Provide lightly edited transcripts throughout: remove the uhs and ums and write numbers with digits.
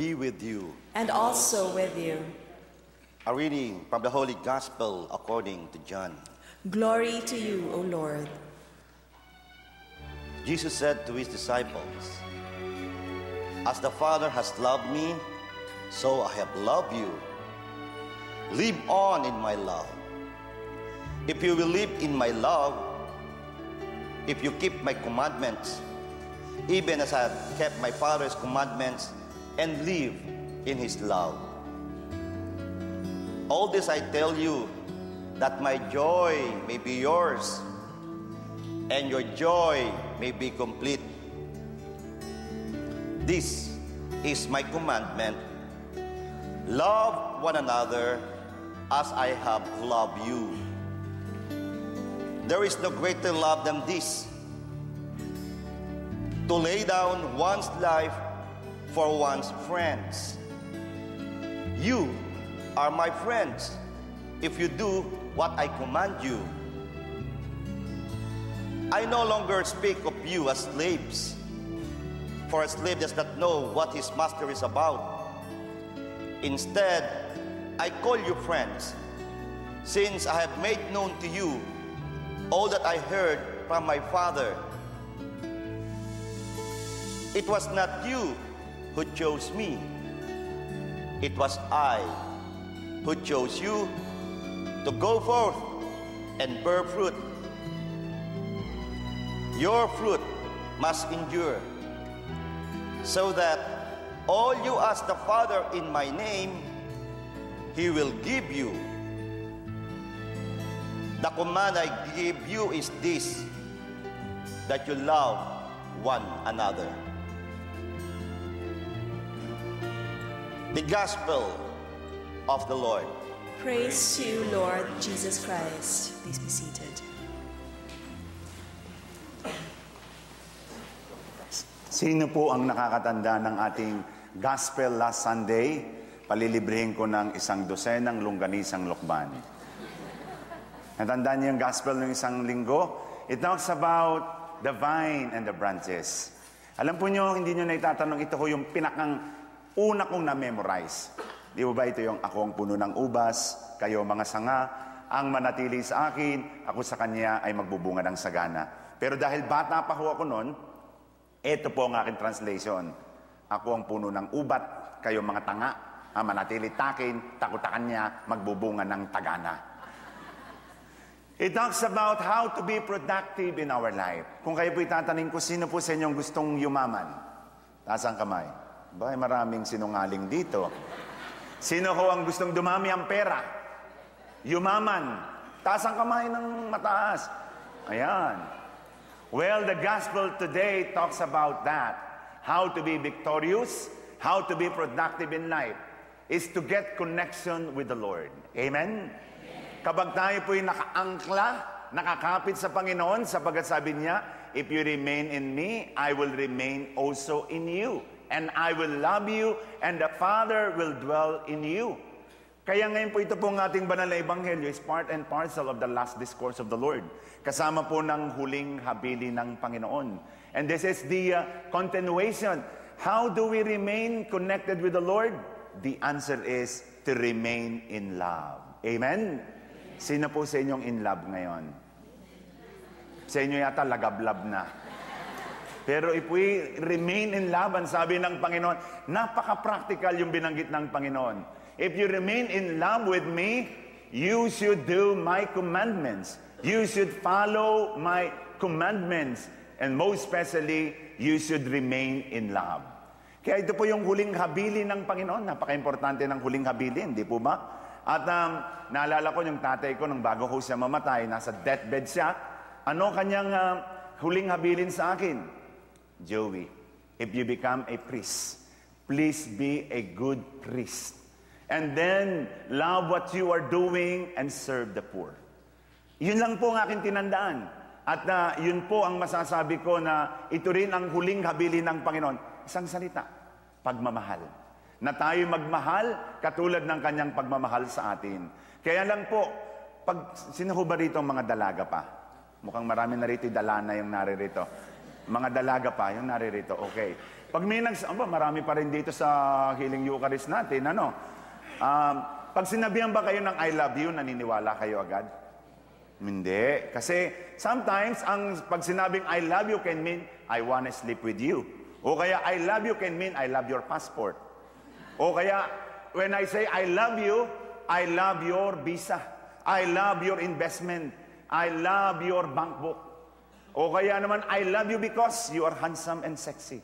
be with you. And also with you. A reading from the Holy Gospel according to John. Glory to you, O Lord. Jesus said to his disciples, "As the Father has loved me, so I have loved you. Live on in my love. If you will live in my love, if you keep my commandments, even as I have kept my Father's commandments and live in his love. All this I tell you, that my joy may be yours, and your joy may be complete. This is my commandment: love one another as I have loved you. There is no greater love than this, to lay down one's life for one's friends. You are my friends if you do what I command you. I no longer speak of you as slaves, for a slave does not know what his master is about. Instead, I call you friends, since I have made known to you all that I heard from my Father. It was not you who chose me. It was I who chose you to go forth and bear fruit. Your fruit must endure, so that all you ask the Father in my name, he will give you. The command I give you is this, that you love one another." The Gospel of the Lord. Praise to you, Lord Jesus Christ. Please be seated. Sino po ang nakakatanda ng ating Gospel last Sunday? Palilibrihin ko ng 12 longganisang lokban. Natandaan niyo yung Gospel ng isang linggo? It talks about the vine and the branches. Alam po niyo, hindi niyo na itatanong, ito ko yung pinakang una kong na-memorize. Di ba ito yung ako ang puno ng ubas, kayo mga sanga, ang manatili sa akin, ako sa kanya ay magbubunga ng sagana. Pero dahil bata pa ho ako noon, ito po ang aking translation. Ako ang puno ng ubat, kayo mga tanga, ang manatili takin, takutakan niya, magbubunga ng tagana. It talks about how to be productive in our life. Kung kayo po itatanong ko, sino po sa inyong gustong yumaman? Taas ang kamay. Ba, maraming sinungaling dito. Sino ho ang gustong dumami ang pera? Yumaman. Taas ang kamay ng mataas. Ayan. Well, the gospel today talks about that. How to be victorious, how to be productive in life, is to get connection with the Lord. Amen? Kapag tayo po'y nakaangkla, nakakapit sa Panginoon, sapagkat sabi niya, if you remain in me, I will remain also in you. And I will love you, and the Father will dwell in you. Kaya ngayon po ito pong ating banal na ebanghelyo is part and parcel of the last discourse of the Lord. Kasama po ng huling habili ng Panginoon. And this is the continuation. How do we remain connected with the Lord? The answer is to remain in love. Amen? Sino po sa inyong in love ngayon? Sa inyo yata lagablab na. Pero if we remain in love, ang sabi ng Panginoon, napaka-practical yung binanggit ng Panginoon. If you remain in love with me, you should do my commandments. You should follow my commandments. And most especially, you should remain in love. Kaya ito po yung huling habili ng Panginoon. Napaka-importante ng huling habili, hindi po ba? At naalala ko yung tatay ko nung bago ko siya mamatay, nasa deathbed siya. Ano kanyang huling habilin sa akin? Joey, if you become a priest, please be a good priest. And then, love what you are doing and serve the poor. Yun lang po ang aking tinandaan. At yun po ang masasabi ko na ito rin ang huling habilin ng Panginoon. Isang salita, pagmamahal. Na tayo magmahal katulad ng kanyang pagmamahal sa atin. Kaya lang po, sino ho ba rito ang mga dalaga pa? Mukhang marami na rito, dalana yung naririto. Mga dalaga pa, yung naririto, okay. Pag may marami pa rin dito sa Healing Eucharist natin, pag sinabihan ba kayo ng I love you, naniniwala kayo agad? Hindi. Kasi sometimes, pag sinabing I love you can mean, I wanna sleep with you. O kaya, I love you can mean, I love your passport. O kaya, when I say I love you, I love your visa. I love your investment. I love your bank book. O kaya naman, I love you because you are handsome and sexy.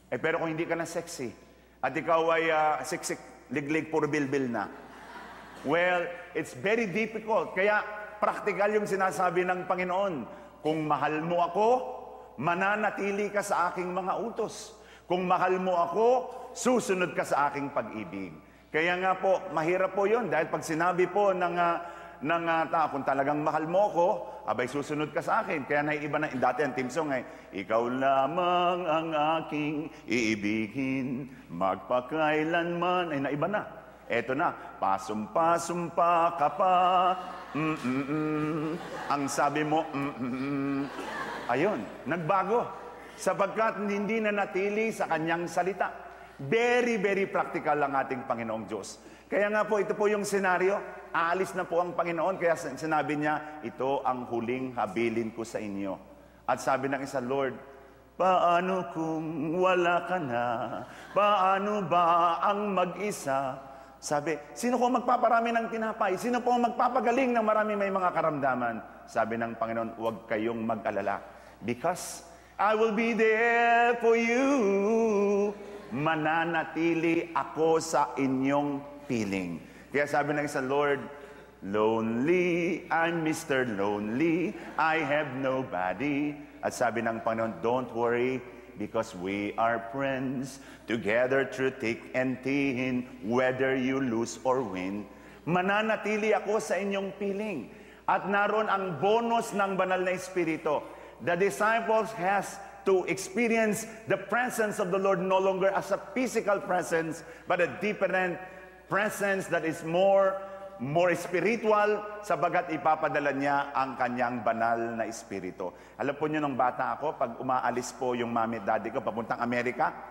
Pero kung hindi ka na sexy, at ikaw ay siksik, liglig, puro bilbil na. Well, it's very difficult. Kaya, practical yung sinasabi ng Panginoon. Kung mahal mo ako, mananatili ka sa aking mga utos. Kung mahal mo ako, susunod ka sa aking pag-ibig. Kaya nga po, mahirap po yun. Dahil pag sinabi po ng tao, kung talagang mahal mo ako, abay susunod ka sa akin. Kaya naiiba na, dati ang team song ay, ikaw lamang ang aking iibigin, magpakailanman. Ay, naiba na. Eto na, pasumpa-sumpa ka pa. Ang sabi mo, Ayun, nagbago. Sapagkat hindi na natili sa kanyang salita. Very, very practical ang ating Panginoong Diyos. Kaya nga po, ito po yung senaryo. Aalis na po ang Panginoon. Kaya sinabi niya, ito ang huling habilin ko sa inyo. At sabi ng isa, Lord, paano kung wala ka na? Paano ba ang mag-isa? Sabi, sino po magpaparami ng tinapay? Sino po magpapagaling ng marami may mga karamdaman? Sabi ng Panginoon, huwag kayong mag-alala. Because I will be there for you. Mananatili ako sa inyong piling. Kaya sabi ng isa, Lord, lonely, I'm Mr. Lonely, I have nobody. At sabi ng Panginoon, don't worry, because we are friends, together through thick and thin, whether you lose or win. Mananatili ako sa inyong piling. At naroon ang bonus ng banal na Espiritu. The disciples has to experience the presence of the Lord no longer as a physical presence, but a different presence that is more spiritual, sabagat ipapadala niya ang kanyang banal na Espiritu. Alam po niyo, nung bata ako, pag umaalis po yung mami at daddy ko papuntang Amerika,